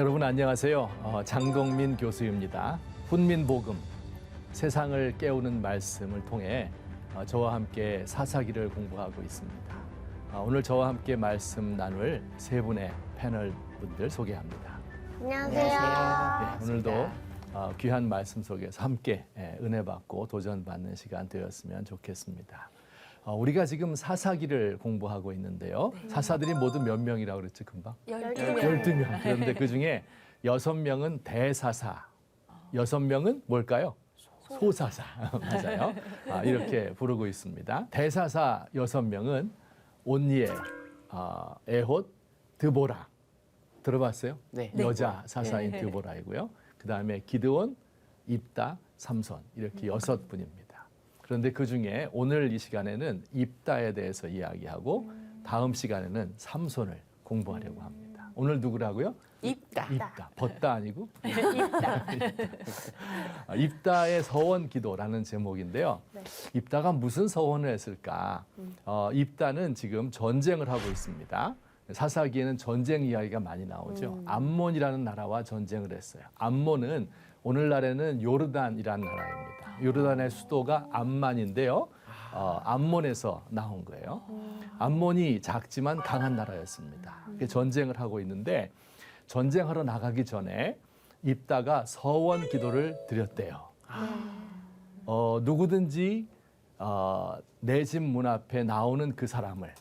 여러분 안녕하세요. 장동민 교수입니다. 훈민복음, 세상을 깨우는 말씀을 통해 저와 함께 사사기를 공부하고 있습니다. 오늘 저와 함께 말씀 나눌 세 분의 패널 분들 소개합니다. 안녕하세요. 네, 오늘도 귀한 말씀 속에서 함께 은혜 받고 도전 받는 시간 되었으면 좋겠습니다. 우리가 지금 사사기를 공부하고 있는데요. 사사들이 모두 몇 명이라고 그랬죠, 금방? 12명. 12명. 그런데 그중에 6명은 대사사, 6명은 뭘까요? 소사사. 맞아요. 이렇게 부르고 있습니다. 대사사 6명은 온니엘, 에톳, 드보라. 들어봤어요? 네. 여자 사사인 드보라이고요. 그다음에 기드온, 입다, 삼손 이렇게 6분입니다. 그런데 그중에 오늘 이 시간에는 입다에 대해서 이야기하고 다음 시간에는 삼손을 공부하려고 합니다. 오늘 누구라고요? 입다. 입다. 벗다 아니고? 입다. 입다의 서원 기도라는 제목인데요. 네. 입다가 무슨 서원을 했을까? 입다는 지금 전쟁을 하고 있습니다. 사사기에는 전쟁 이야기가 많이 나오죠. 암몬이라는 나라와 전쟁을 했어요. 암몬은 오늘날에는 요르단이라는 나라입니다. 요르단의 수도가 암만인데요. 암몬에서 나온 거예요. 암몬이 작지만 강한 나라였습니다. 전쟁을 하고 있는데 전쟁하러 나가기 전에 입다가 서원 기도를 드렸대요. 누구든지 내 집 문 앞에 나오는 그 사람을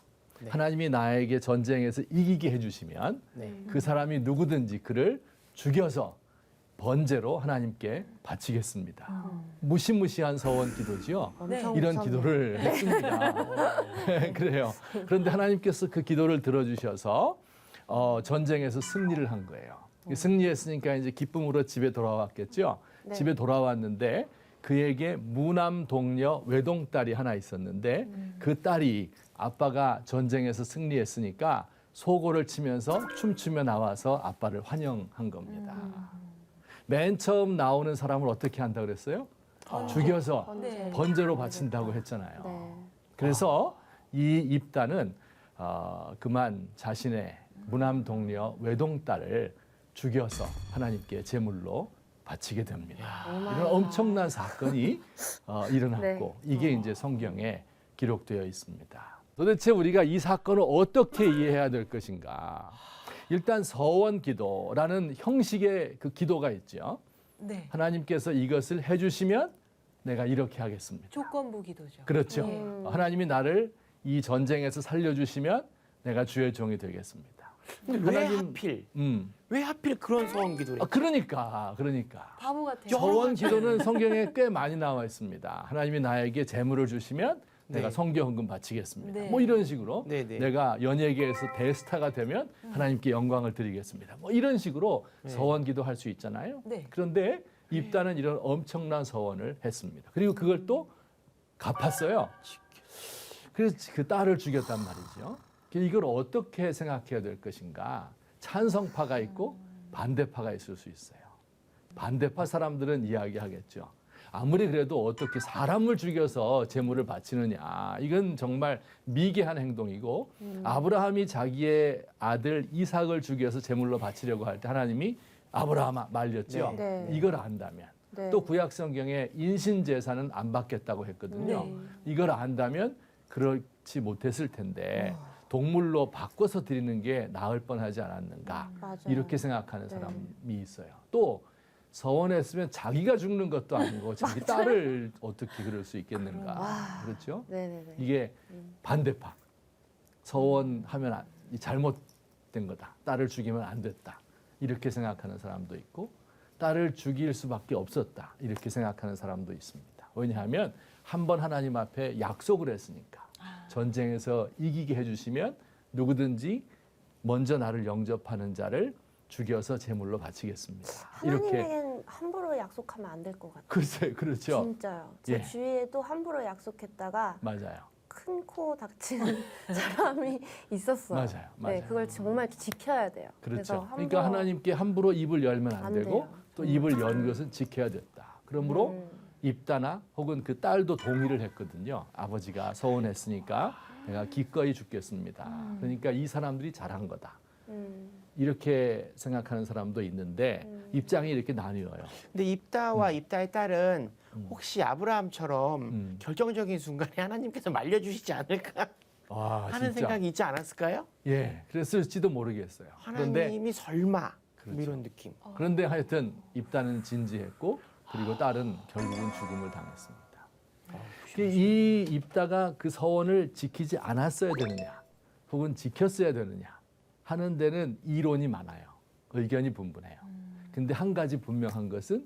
하나님이 나에게 전쟁에서 이기게 해주시면 그 사람이 누구든지 그를 죽여서 번제로 하나님께 바치겠습니다. 무시무시한 서원 기도지요. 이런 기도를 했습니다. 그래요. 그런데 하나님께서 그 기도를 들어주셔서 전쟁에서 승리를 한 거예요. 승리했으니까 이제 기쁨으로 집에 돌아왔겠죠. 네. 집에 돌아왔는데 그에게 무남 동녀 외동딸이 하나 있었는데 그 딸이 아빠가 전쟁에서 승리했으니까 소고를 치면서 춤추며 나와서 아빠를 환영한 겁니다. 맨 처음 나오는 사람을 어떻게 한다고 그랬어요? 죽여서 번제로 바친다고 했잖아요. 네. 그래서 이 입다는 그만 자신의 무남 동녀 외동딸을 죽여서 하나님께 제물로 바치게 됩니다. 이런 엄청난 사건이 일어났고 이게 이제 성경에 기록되어 있습니다. 도대체 우리가 이 사건을 어떻게 이해해야 될 것인가? 일단 서원 기도라는 형식의 그 기도가 있죠. 네. 하나님께서 이것을 해주시면 내가 이렇게 하겠습니다. 조건부 기도죠. 그렇죠. 하나님이 나를 이 전쟁에서 살려주시면 내가 주의 종이 되겠습니다. 근데 왜 하나님, 하필? 음. 왜 하필 그런 소원 기도를? 그러니까. 바보 같아요. 서원 기도는 성경에 꽤 많이 나와 있습니다. 하나님이 나에게 재물을 주시면 내가 네. 성교 헌금 바치겠습니다. 네. 뭐 이런 식으로 네, 네. 내가 연예계에서 대스타가 되면 하나님께 영광을 드리겠습니다. 뭐 이런 식으로 서원 기도할 수 있잖아요. 네. 그런데 입다는 이런 엄청난 서원을 했습니다. 그리고 그걸 또 갚았어요. 그래서 그 딸을 죽였단 말이죠. 이걸 어떻게 생각해야 될 것인가? 찬성파가 있고 반대파가 있을 수 있어요. 반대파 사람들은 이야기하겠죠. 아무리 그래도 어떻게 사람을 죽여서 제물을 바치느냐. 이건 정말 미개한 행동이고 아브라함이 자기의 아들 이삭을 죽여서 제물로 바치려고 할 때 하나님이 아브라함아 말렸죠. 네. 이걸 안다면. 네. 또 구약 성경에 인신 제사는 안 받겠다고 했거든요. 네. 이걸 안다면 그렇지 못했을 텐데 동물로 바꿔서 드리는 게 나을 뻔하지 않았는가. 맞아요. 이렇게 생각하는 네. 사람이 있어요. 또 서원했으면 자기가 죽는 것도 아니고 자기 딸을 어떻게 그럴 수 있겠는가. 그렇죠? 네네네. 이게 반대파. 서원하면 잘못된 거다. 딸을 죽이면 안 됐다. 이렇게 생각하는 사람도 있고 딸을 죽일 수밖에 없었다. 이렇게 생각하는 사람도 있습니다. 왜냐하면 한 번 하나님 앞에 약속을 했으니까. 전쟁에서 이기게 해주시면 누구든지 먼저 나를 영접하는 자를 죽여서 제물로 바치겠습니다. 하나님에겐 함부로 약속하면 안 될 것 같아요. 글쎄, 그렇죠. 진짜요. 제 예. 주위에도 함부로 약속했다가 맞아요. 큰 코 닥치는 사람이 있었어요. 맞아요. 맞아요. 네, 그걸 정말 지켜야 돼요. 그래서 그렇죠. 함부로 그러니까 하나님께 함부로 입을 열면 안 안 되고 돼요. 또 입을 연 것은 지켜야 됐다. 그러므로 입다나 혹은 그 딸도 동의를 했거든요. 아버지가 서운했으니까 내가 기꺼이 죽겠습니다. 그러니까 이 사람들이 잘한 거다. 이렇게 생각하는 사람도 있는데 입장이 이렇게 나뉘어요. 근데 입다와 입다의 딸은 혹시 아브라함처럼 음. 결정적인 순간에 하나님께서 말려주시지 않을까 와, 하는 진짜. 생각이 있지 않았을까요? 예, 그랬을지도 모르겠어요. 그런데 하나님이 설마 뭐 그렇죠. 이런 느낌. 그런데 하여튼 입다는 진지했고 그리고 딸은 결국은 죽음을 당했습니다. 이 입다가 그 서원을 지키지 않았어야 되느냐 혹은 지켰어야 되느냐 하는 데는 이론이 많아요. 의견이 분분해요. 근데 한 가지 분명한 것은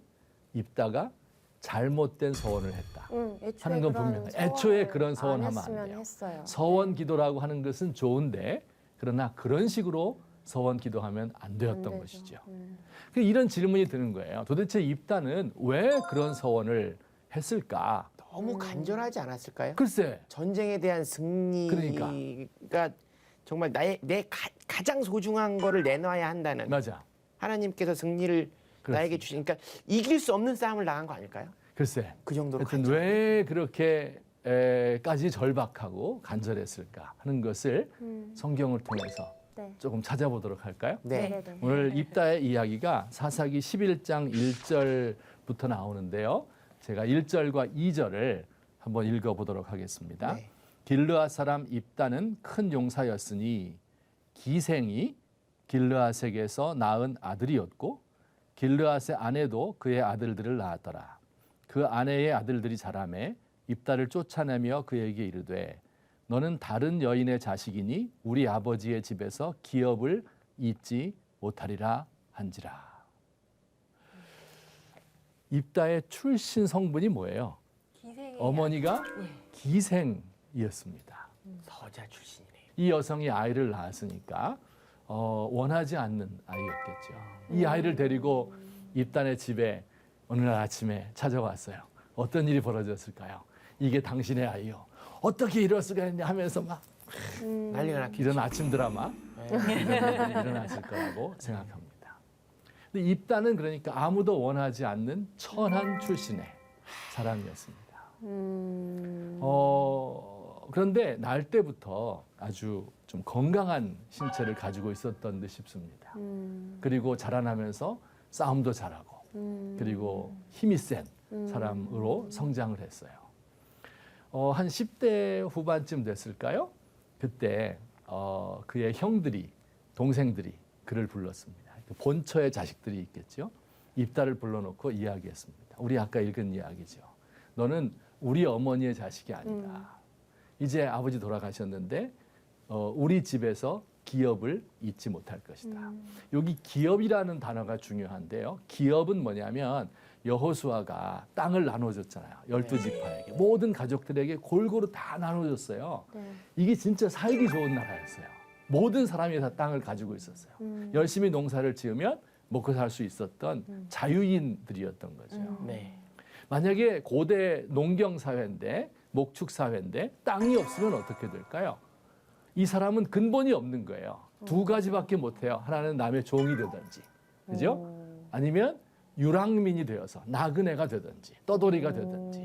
입다가 잘못된 서원을 했다. 애초에 하는 건 그런 분명해요. 서원을 애초에 그런 서원하면 안 했으면 돼요. 했어요. 서원 기도라고 하는 것은 좋은데 그러나 그런 식으로 서원 기도하면 안 되었던 되죠. 것이죠. 이런 질문이 드는 거예요. 도대체 입다는 왜 그런 서원을 했을까? 너무 간절하지 않았을까요? 글쎄, 전쟁에 대한 승리가 그러니까. 정말 내 가장 소중한 거를 내놔야 한다는 맞아. 하나님께서 승리를 나에게 주시니까 이길 수 없는 싸움을 나간 거 아닐까요? 글쎄. 그 정도로 하여튼 간절. 왜 그렇게까지 절박하고 간절했을까 하는 것을 성경을 통해서 네. 조금 찾아보도록 할까요? 네. 네네네. 오늘 입다의 이야기가 사사기 11장 1절부터 나오는데요. 제가 1절과 2절을 한번 읽어보도록 하겠습니다. 네. 길르앗 사람 입다는 큰 용사였으니 기생이 길르앗에게서 낳은 아들이었고 길르앗의 아내도 그의 아들들을 낳았더라. 그 아내의 아들들이 자라매 입다를 쫓아내며 그에게 이르되 너는 다른 여인의 자식이니 우리 아버지의 집에서 기업을 잇지 못하리라 한지라. 입다의 출신 성분이 뭐예요? 기생의 어머니가 예. 기생이었습니다. 서자 출신이네요. 이 여성이 아이를 낳았으니까 원하지 않는 아이였겠죠. 이 아이를 데리고 입단의 집에 어느 날 아침에 찾아왔어요. 어떤 일이 벌어졌을까요? 이게 당신의 아이요. 어떻게 이럴 수가 있냐 하면서 막 난리가 났겠죠. 이런 아침 드라마 네. 일어났을 거라고 생각합니다. 근데 입단은 그러니까 아무도 원하지 않는 천한 출신의 사람이었습니다. 그런데 날 때부터 아주 좀 건강한 신체를 가지고 있었던 듯 싶습니다. 그리고 자라나면서 싸움도 잘하고 그리고 힘이 센 사람으로 성장을 했어요. 한 10대 후반쯤 됐을까요? 그때 그의 형들이 동생들이 그를 불렀습니다. 본처의 자식들이 있겠죠. 입다를 불러놓고 이야기했습니다. 우리 아까 읽은 이야기죠. 너는 우리 어머니의 자식이 아니다. 이제 아버지 돌아가셨는데 우리 집에서 기업을 잇지 못할 것이다. 여기 기업이라는 단어가 중요한데요. 기업은 뭐냐면 여호수아가 땅을 나눠줬잖아요. 12지파에게. 모든 가족들에게 골고루 다 나눠줬어요. 네. 이게 진짜 살기 좋은 나라였어요. 모든 사람이 다 땅을 가지고 있었어요. 열심히 농사를 지으면 먹고 살 수 있었던 자유인들이었던 거죠. 네. 만약에 고대 농경 사회인데 목축 사회인데 땅이 없으면 어떻게 될까요? 이 사람은 근본이 없는 거예요. 두 가지밖에 못 해요. 하나는 남의 종이 되든지, 그죠? 아니면 유랑민이 되어서 나그네가 되든지 떠돌이가 되든지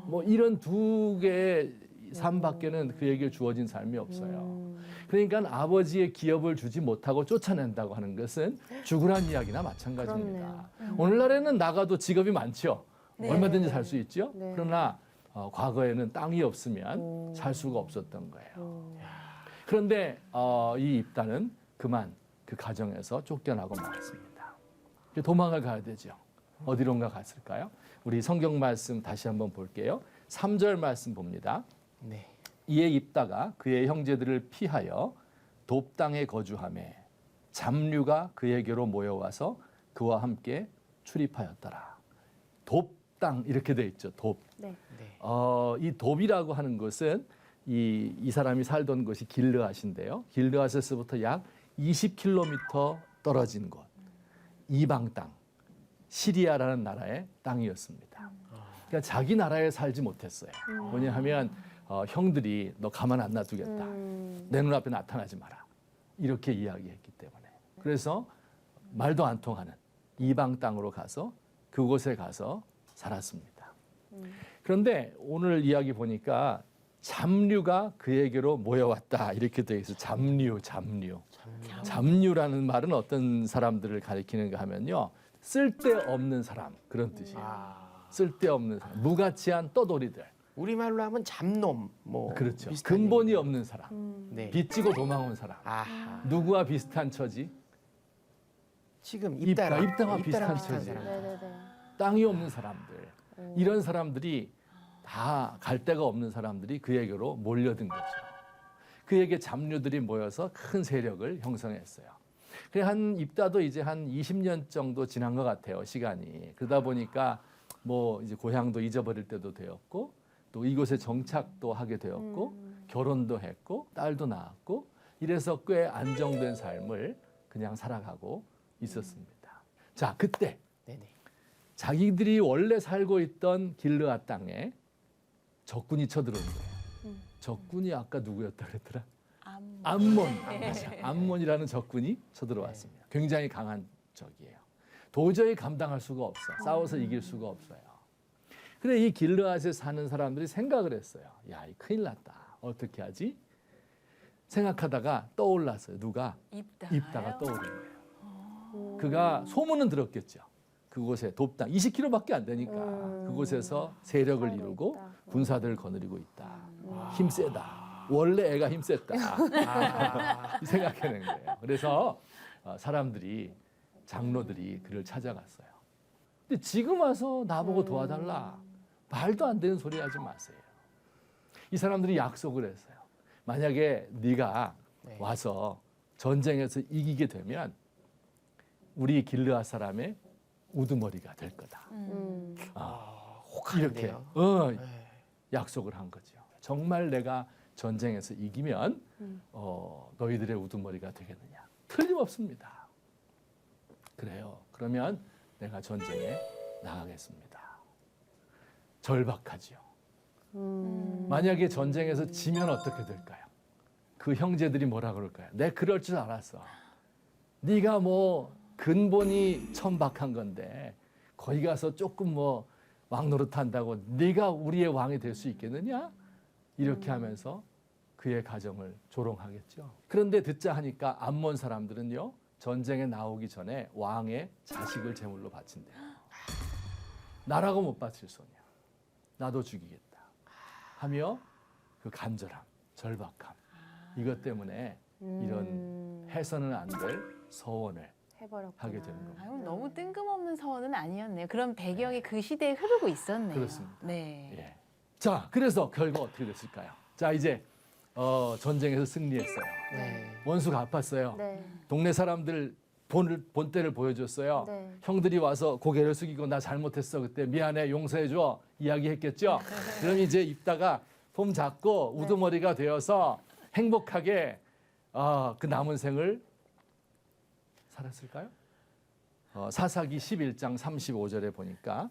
뭐 이런 두 개의 삶밖에는 그에게 주어진 삶이 없어요. 그러니까 아버지의 기업을 주지 못하고 쫓아낸다고 하는 것은 죽으란 이야기나 마찬가지입니다. 오늘날에는 나가도 직업이 많죠. 네. 얼마든지 살 수 있죠. 네. 그러나 과거에는 땅이 없으면 살 수가 없었던 거예요. 그런데 이 입다는 그만 그 가정에서 쫓겨나고 말았습니다. 도망을 가야 되죠. 어디론가 갔을까요? 우리 성경 말씀 다시 한번 볼게요. 3절 말씀 봅니다. 네. 이에 입다가 그의 형제들을 피하여 돕 땅에 거주하매 잡류가 그에게로 모여와서 그와 함께 출입하였더라. 돕 땅 이렇게 돼 있죠. 돕. 네. 네. 이 돕이라고 하는 것은 이 사람이 살던 곳이 길르앗인데요. 길르앗에서부터 약 20km 떨어진 곳. 이방 땅. 시리아라는 나라의 땅이었습니다. 그러니까 자기 나라에 살지 못했어요. 뭐냐 하면 형들이 너 가만 안 놔두겠다. 내 눈앞에 나타나지 마라. 이렇게 이야기했기 때문에. 그래서 말도 안 통하는 이방 땅으로 가서 그곳에 가서 살았습니다. 그런데 오늘 이야기 보니까 잡류가 그에게로 모여왔다. 이렇게 되어 있어요. 잡류라는 말은 어떤 사람들을 가리키는가 하면요. 쓸데없는 사람 그런 뜻이에요. 쓸데없는 사람, 무가치한 떠돌이들. 우리말로 하면 잡놈 뭐 그렇죠. 비슷한 근본이 얘기네요. 없는 사람, 네. 빚지고 도망온 사람. 아하. 누구와 비슷한 처지? 지금 입다와 입다랑 비슷한 비슷한 처지. 사람. 네네네. 땅이 없는 사람들. 이런 사람들이 다 갈 데가 없는 사람들이 그에게로 몰려든 거죠. 그에게 잡류들이 모여서 큰 세력을 형성했어요. 그래 한 입다도 이제 한 20년 정도 지난 것 같아요, 시간이. 그러다 보니까 뭐 이제 고향도 잊어버릴 때도 되었고 또 이곳에 정착도 하게 되었고 결혼도 했고 딸도 낳았고 이래서 꽤 안정된 삶을 그냥 살아가고 있었습니다. 자, 그때 네네. 자기들이 원래 살고 있던 길르앗 땅에 적군이 쳐들어온 거예요. 적군이 아까 누구였다 그랬더라? 암몬. 암몬이라는 적군이 쳐들어왔습니다. 굉장히 강한 적이에요. 도저히 감당할 수가 없어. 싸워서 이길 수가 없어요. 그래 이 길르앗에 사는 사람들이 생각을 했어요. 야, 이 큰일 났다. 어떻게 하지? 생각하다가 떠올랐어요. 누가? 입다가 떠오른 거예요. 그가 소문은 들었겠죠. 그곳에 돕당 20km밖에 안 되니까 그곳에서 세력을 살고 이루고 있다. 군사들을 거느리고 있다. 힘세다. 원래 애가 힘셌다. 생각해낸 거예요. 그래서 사람들이 장로들이 그를 찾아갔어요. 근데 지금 와서 나보고 도와달라. 말도 안 되는 소리 하지 마세요. 이 사람들이 약속을 했어요. 만약에 네가 네. 와서 전쟁에서 이기게 되면 우리 길르앗 사람의 우두머리가 될 거다. 이렇게 혹한데요. 네. 약속을 한 거죠. 정말 내가 전쟁에서 이기면 너희들의 우두머리가 되겠느냐? 틀림없습니다. 그래요. 그러면 내가 전쟁에 나가겠습니다. 절박하지요. 만약에 전쟁에서 지면 어떻게 될까요? 그 형제들이 뭐라 그럴까요? 내 그럴 줄 알았어. 네가 뭐 근본이 천박한 건데 거기 가서 조금 뭐 왕노릇 한다고 네가 우리의 왕이 될 수 있겠느냐? 이렇게 하면서 그의 가정을 조롱하겠죠. 그런데 듣자 하니까 암몬 사람들은요. 전쟁에 나오기 전에 왕의 자식을 제물로 바친대요. 나라고 못 바칠 소냐. 나도 죽이겠다. 하며 그 간절함, 절박함 이것 때문에 이런 해서는 안 될 서원을 해버렸구나. 하게 되는 겁니다. 아유, 너무 뜬금없는 서원은 아니었네요. 그런 배경이 그 시대에 흐르고 있었네요. 그렇습니다. 네. 예. 자, 그래서 결과 어떻게 됐을까요? 자, 이제 전쟁에서 승리했어요. 네. 원수가 아팠어요. 네. 동네 사람들 본때를 보여줬어요. 네. 형들이 와서 고개를 숙이고 나 잘못했어. 그때 미안해 용서해줘 이야기했겠죠. 그럼 이제 입다가 폼 잡고 우두머리가 되어서 행복하게 그 남은 생을 살았을까요? 사사기 11장 35절에 보니까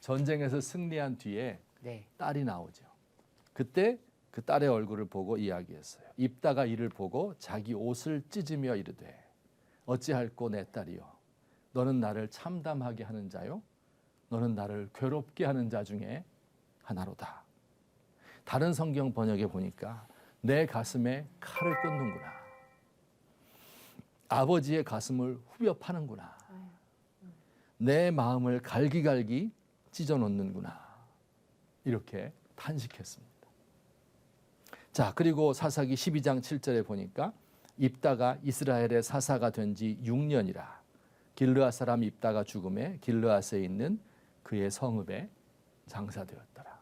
전쟁에서 승리한 뒤에 네. 딸이 나오죠. 그때 그 딸의 얼굴을 보고 이야기했어요. 입다가 이를 보고 자기 옷을 찢으며 이르되 어찌할꼬 내 딸이여 너는 나를 참담하게 하는 자요 너는 나를 괴롭게 하는 자 중에 하나로다. 다른 성경 번역에 보니까 내 가슴에 칼을 꽂는구나. 아버지의 가슴을 후벼 파는구나. 내 마음을 갈기갈기 찢어 놓는구나. 이렇게 탄식했습니다. 자, 그리고 사사기 12장 7절에 보니까 입다가 이스라엘의 사사가 된 지 6년이라 길르앗 사람 입다가 죽음에 길르앗에 있는 그의 성읍에 장사되었더라.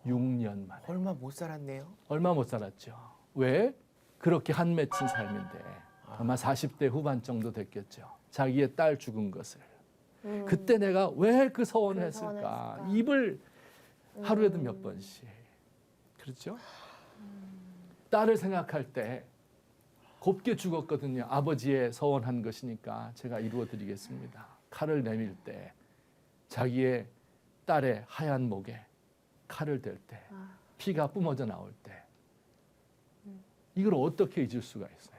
6년 만에. 얼마 못 살았네요. 얼마 못 살았죠. 왜? 그렇게 한 맺힌 삶인데 아마 40대 후반 정도 됐겠죠. 자기의 딸 죽은 것을. 그때 내가 왜 그 서원을 그 했을까? 서원을 했을까? 입을 하루에도 몇 번씩. 그렇죠? 딸을 생각할 때 곱게 죽었거든요. 아버지의 서원한 것이니까 제가 이루어 드리겠습니다. 칼을 내밀 때 자기의 딸의 하얀 목에 칼을 댈 때 피가 뿜어져 나올 때 이걸 어떻게 잊을 수가 있어요?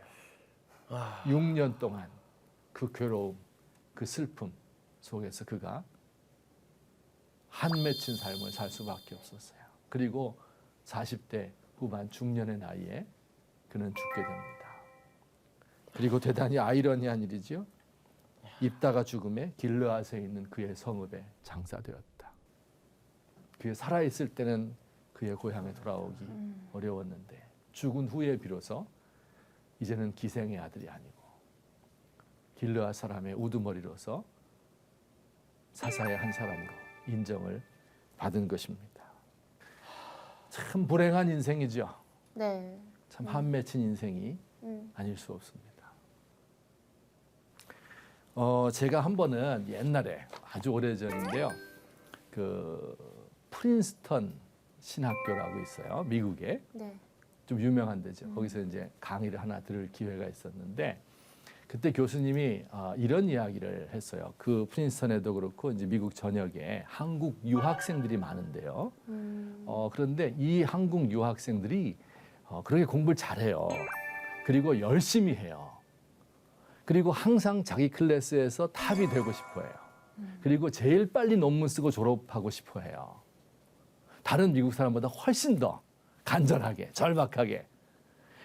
6년 동안 그 괴로움, 그 슬픔 속에서 그가 한 맺힌 삶을 살 수밖에 없었어요. 그리고 40대 후반 중년의 나이에 그는 죽게 됩니다. 그리고 대단히 아이러니한 일이지요. 입다가 죽음에 길르앗에 있는 그의 성읍에 장사되었다. 그가 살아있을 때는 그의 고향에 돌아오기 어려웠는데 죽은 후에 비로소 이제는 기생의 아들이 아니고 길르앗 사람의 우두머리로서 사사의 한 사람으로 인정을 받은 것입니다. 참 불행한 인생이죠. 네. 참 한맺힌 인생이 아닐 수 없습니다. 제가 한 번은 옛날에 아주 오래전인데요. 그 프린스턴 신학교라고 있어요. 미국에 네. 좀 유명한 데죠. 거기서 이제 강의를 하나 들을 기회가 있었는데 그때 교수님이 이런 이야기를 했어요. 그 프린스턴에도 그렇고 이제 미국 전역에 한국 유학생들이 많은데요. 그런데 이 한국 유학생들이 그렇게 공부를 잘해요. 그리고 열심히 해요. 그리고 항상 자기 클래스에서 탑이 되고 싶어해요. 그리고 제일 빨리 논문 쓰고 졸업하고 싶어해요. 다른 미국 사람보다 훨씬 더 간절하게, 절박하게.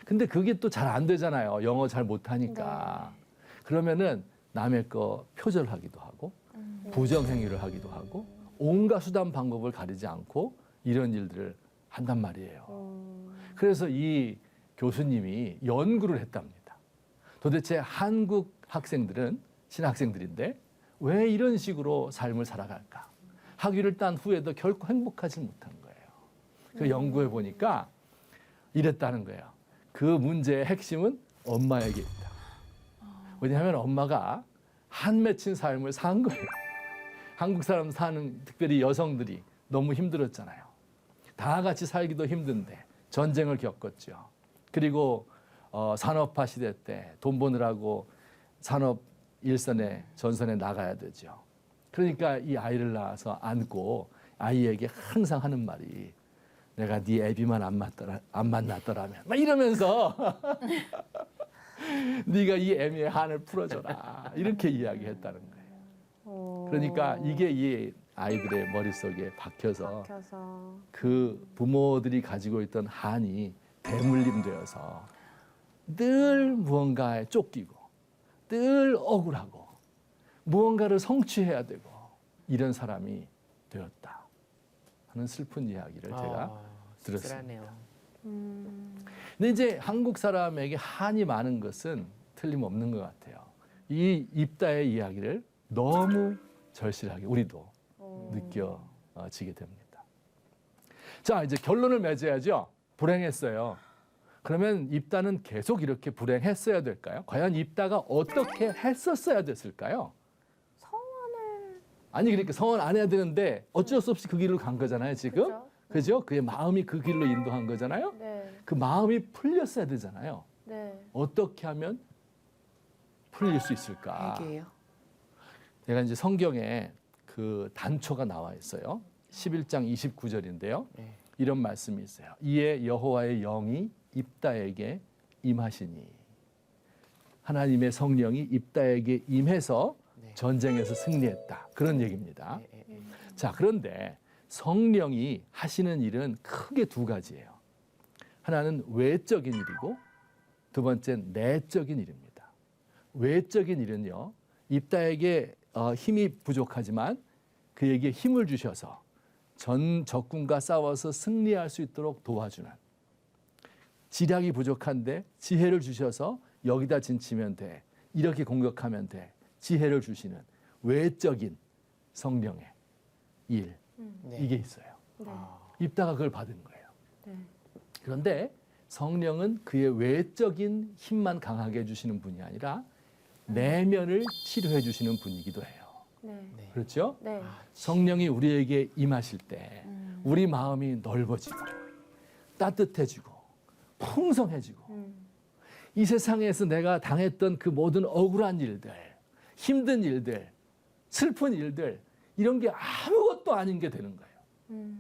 근데 그게 또 잘 안 되잖아요. 영어 잘 못하니까. 그러면은 남의 거 표절하기도 하고 부정행위를 하기도 하고 온갖 수단 방법을 가리지 않고 이런 일들을 한단 말이에요. 그래서 이 교수님이 연구를 했답니다. 도대체 한국 학생들은 신학생들인데 왜 이런 식으로 삶을 살아갈까? 학위를 딴 후에도 결코 행복하지 못한 거예요. 그 연구해 보니까 이랬다는 거예요. 그 문제의 핵심은 엄마에게 있다. 왜냐하면 엄마가 한 맺힌 삶을 산 거예요. 한국 사람 사는 특별히 여성들이 너무 힘들었잖아요. 다 같이 살기도 힘든데 전쟁을 겪었죠. 그리고 산업화 시대 때 돈 버느라고 산업 일선에 전선에 나가야 되죠. 그러니까 이 아이를 낳아서 안고 아이에게 항상 하는 말이 내가 네 애비만 안 만났더라면 막 이러면서 네가 이 애미의 한을 풀어줘라 이렇게 이야기했다는 거예요. 그러니까 이게 이 아이들의 머릿속에 박혀서 그 부모들이 가지고 있던 한이 대물림되어서 늘 무언가에 쫓기고 늘 억울하고 무언가를 성취해야 되고 이런 사람이 되었다 하는 슬픈 이야기를 제가 들었습니다. 씁쓸하네요. 근데 이제 한국 사람에게 한이 많은 것은 틀림없는 것 같아요. 이 입다의 이야기를 너무 절실하게 우리도 느껴지게 됩니다. 자, 이제 결론을 맺어야죠. 불행했어요. 그러면 입다는 계속 이렇게 불행했어야 될까요? 과연 입다가 어떻게 했었어야 됐을까요? 아니 그러니까 서원 안 해야 되는데 어쩔 수 없이 그 길로 간 거잖아요 지금. 그죠? 그의 마음이 그 길로 인도한 거잖아요. 네. 그 마음이 풀렸어야 되잖아요. 네. 어떻게 하면 풀릴 수 있을까? 회개예요. 제가 이제 성경에 그 단초가 나와 있어요. 11장 29절인데요. 네. 이런 말씀이 있어요. 이에 여호와의 영이 입다에게 임하시니 하나님의 성령이 입다에게 임해서 네. 전쟁에서 승리했다. 그런 얘기입니다. 네, 네, 네. 자, 그런데 성령이 하시는 일은 크게 두 가지예요. 하나는 외적인 일이고 두 번째는 내적인 일입니다. 외적인 일은요. 입다에게 힘이 부족하지만 그에게 힘을 주셔서 전 적군과 싸워서 승리할 수 있도록 도와주는, 지략이 부족한데 지혜를 주셔서 여기다 진치면 돼, 이렇게 공격하면 돼, 지혜를 주시는 외적인 성령의 일, 네. 이게 있어요. 네. 입다가 그걸 받은 거예요. 네. 그런데 성령은 그의 외적인 힘만 강하게 해주시는 분이 아니라 내면을 치료해 주시는 분이기도 해요. 네. 네. 그렇죠? 네. 성령이 우리에게 임하실 때 우리 마음이 넓어지고 따뜻해지고 풍성해지고 이 세상에서 내가 당했던 그 모든 억울한 일들, 힘든 일들, 슬픈 일들, 이런 게 아무것도 아닌 게 되는 거예요.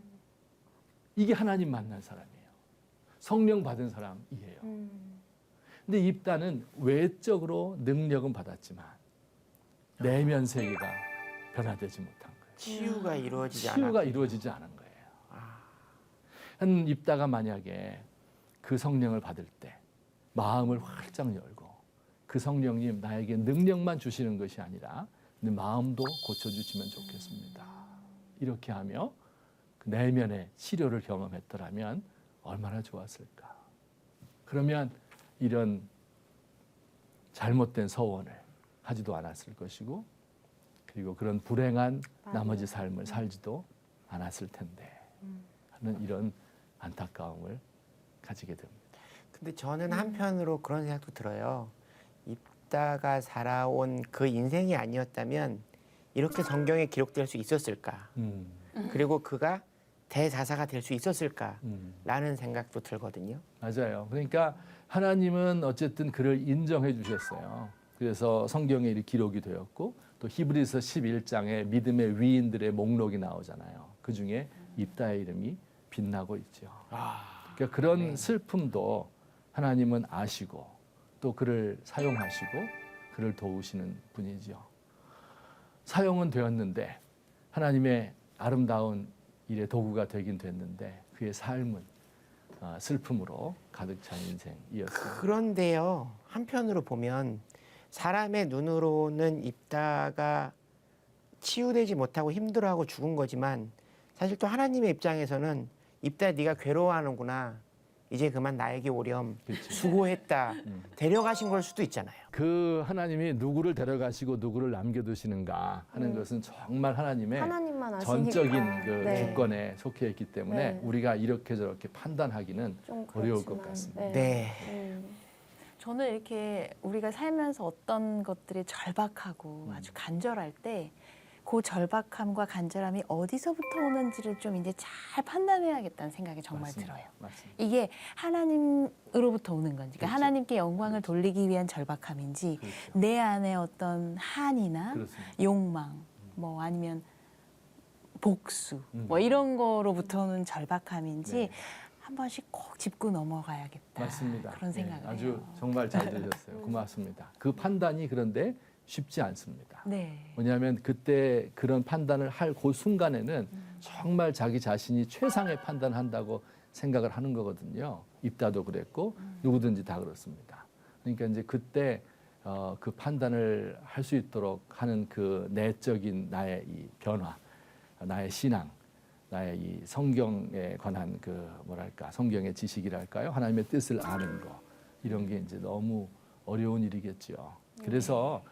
이게 하나님 만난 사람이에요. 성령 받은 사람이에요. 근데 입다는 외적으로 능력은 받았지만 내면 세계가 변화되지 못한 거예요. 치유가 이루어지지 치유가 않았군요. 이루어지지 않은 거예요. 한 입다가 만약에 그 성령을 받을 때 마음을 활짝 열고 그 성령님 나에게 능력만 주시는 것이 아니라 내 마음도 고쳐주시면 좋겠습니다. 이렇게 하며 그 내면의 치료를 경험했더라면 얼마나 좋았을까. 그러면 이런 잘못된 서원을 하지도 않았을 것이고 그리고 그런 불행한 나머지 삶을 살지도 않았을 텐데 하는 이런 안타까움을 가지게 됩니다. 근데 저는 한편으로 그런 생각도 들어요. 입다가 살아온 그 인생이 아니었다면 이렇게 성경에 기록될 수 있었을까? 그리고 그가 대사사가 될 수 있었을까라는 생각도 들거든요. 맞아요. 그러니까 하나님은 어쨌든 그를 인정해 주셨어요. 그래서 성경에 이렇게 기록이 되었고 또 히브리서 11장에 믿음의 위인들의 목록이 나오잖아요. 그중에 입다의 이름이 빛나고 있죠. 그러니까 그런 슬픔도 하나님은 아시고 또 그를 사용하시고 그를 도우시는 분이죠. 사용은 되었는데 하나님의 아름다운 일의 도구가 되긴 됐는데 그의 삶은 슬픔으로 가득 찬 인생이었어요. 그런데요, 한편으로 보면 사람의 눈으로는 입다가 치유되지 못하고 힘들어하고 죽은 거지만 사실 또 하나님의 입장에서는 입다 네가 괴로워하는구나. 이제 그만 나에게 오렴. 그렇죠. 수고했다. 데려가신 걸 수도 있잖아요. 그 하나님이 누구를 데려가시고 누구를 남겨두시는가 하는 것은 정말 하나님의 하나님만 아시니까. 전적인 그 네. 주권에 속해 있기 때문에 네. 우리가 이렇게 저렇게 판단하기는 좀 어려울 그렇지만, 것 같습니다. 네. 저는 이렇게 우리가 살면서 어떤 것들이 절박하고 아주 간절할 때 그 절박함과 간절함이 어디서부터 오는지를 좀 이제 잘 판단해야겠다는 생각이 정말 맞습니다. 들어요. 맞습니다. 이게 하나님으로부터 오는 건지, 그러니까 그렇죠. 하나님께 영광을 돌리기 위한 절박함인지, 그렇죠. 내 안에 어떤 한이나 그렇습니다. 욕망, 뭐 아니면 복수, 뭐 이런 거로부터는 절박함인지 네. 한 번씩 꼭 짚고 넘어가야겠다. 맞습니다. 그런 네, 생각을 아주 해요. 정말 잘 들으셨어요. 고맙습니다. 그 판단이 그런데 쉽지 않습니다. 네. 왜냐하면 그때 그런 판단을 할 그 순간에는 정말 자기 자신이 최상의 판단한다고 생각을 하는 거거든요. 입다도 그랬고 누구든지 다 그렇습니다. 그러니까 이제 그때 그 판단을 할 수 있도록 하는 그 내적인 나의 이 변화, 나의 신앙, 나의 이 성경에 관한 그 뭐랄까 성경의 지식이랄까요, 하나님의 뜻을 아는 거 이런 게 이제 너무 어려운 일이겠죠. 그래서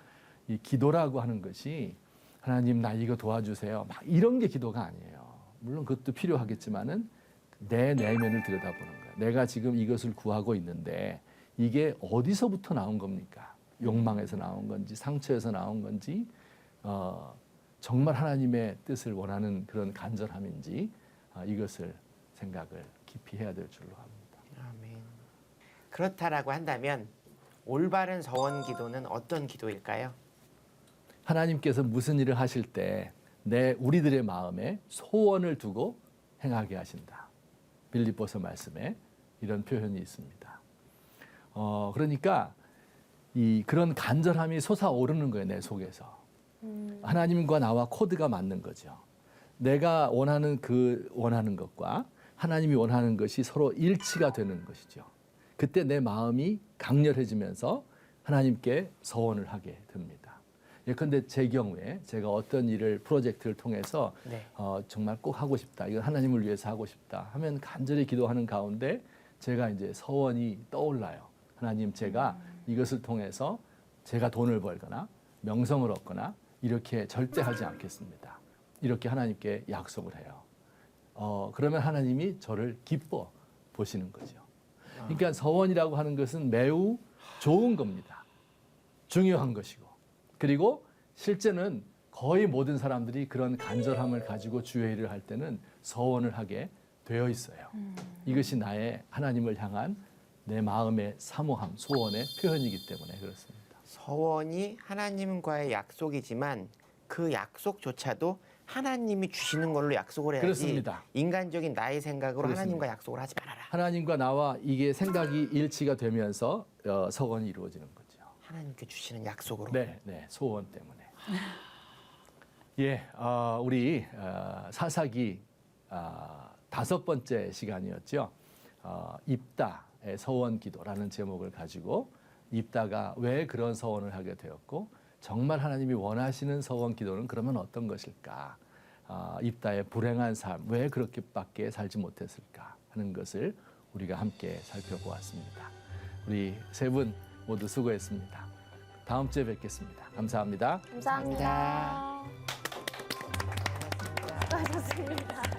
이 기도라고 하는 것이 하나님 나 이거 도와주세요 막 이런 게 기도가 아니에요. 물론 그것도 필요하겠지만은 내 내면을 들여다보는 거예요. 내가 지금 이것을 구하고 있는데 이게 어디서부터 나온 겁니까? 욕망에서 나온 건지 상처에서 나온 건지 정말 하나님의 뜻을 원하는 그런 간절함인지 이것을 생각을 깊이 해야 될 줄로 합니다. 아멘. 그렇다라고 한다면 올바른 서원 기도는 어떤 기도일까요? 하나님께서 무슨 일을 하실 때 우리들의 마음에 소원을 두고 행하게 하신다. 빌립보서 말씀에 이런 표현이 있습니다. 그러니까 그런 간절함이 솟아오르는 거예요, 내 속에서. 하나님과 나와 코드가 맞는 거죠. 내가 원하는 원하는 것과 하나님이 원하는 것이 서로 일치가 되는 것이죠. 그때 내 마음이 강렬해지면서 하나님께 서원을 하게 됩니다. 예컨대 제 경우에 제가 어떤 일을 프로젝트를 통해서 네. 정말 꼭 하고 싶다. 이건 하나님을 위해서 하고 싶다 하면 간절히 기도하는 가운데 제가 이제 서원이 떠올라요. 하나님, 제가 이것을 통해서 제가 돈을 벌거나 명성을 얻거나 이렇게 절대 하지 않겠습니다. 이렇게 하나님께 약속을 해요. 그러면 하나님이 저를 기뻐 보시는 거죠. 그러니까 서원이라고 하는 것은 매우 좋은 겁니다. 중요한 것이고. 그리고 실제는 거의 모든 사람들이 그런 간절함을 가지고 주의 일을 할 때는 서원을 하게 되어 있어요. 이것이 나의 하나님을 향한 내 마음의 사모함, 소원의 표현이기 때문에 그렇습니다. 서원이 하나님과의 약속이지만 그 약속조차도 하나님이 주시는 걸로 약속을 해야지 그렇습니다. 인간적인 나의 생각으로 그렇습니다. 하나님과 약속을 하지 말아라. 하나님과 나와 이게 생각이 일치가 되면서 서원이 이루어지는 거죠. 하나님께 주시는 약속으로. 네, 소원 때문에. 예, 우리 사사기 5번째 시간이었죠. 입다의 서원 기도라는 제목을 가지고 입다가 왜 그런 서원을 하게 되었고 정말 하나님이 원하시는 서원 기도는 그러면 어떤 것일까? 입다의 불행한 삶 왜 그렇게밖에 살지 못했을까 하는 것을 우리가 함께 살펴보았습니다. 우리 세 분 모두 수고했습니다. 다음 주에 뵙겠습니다. 감사합니다. 감사합니다. 감사합니다. 수고하셨습니다.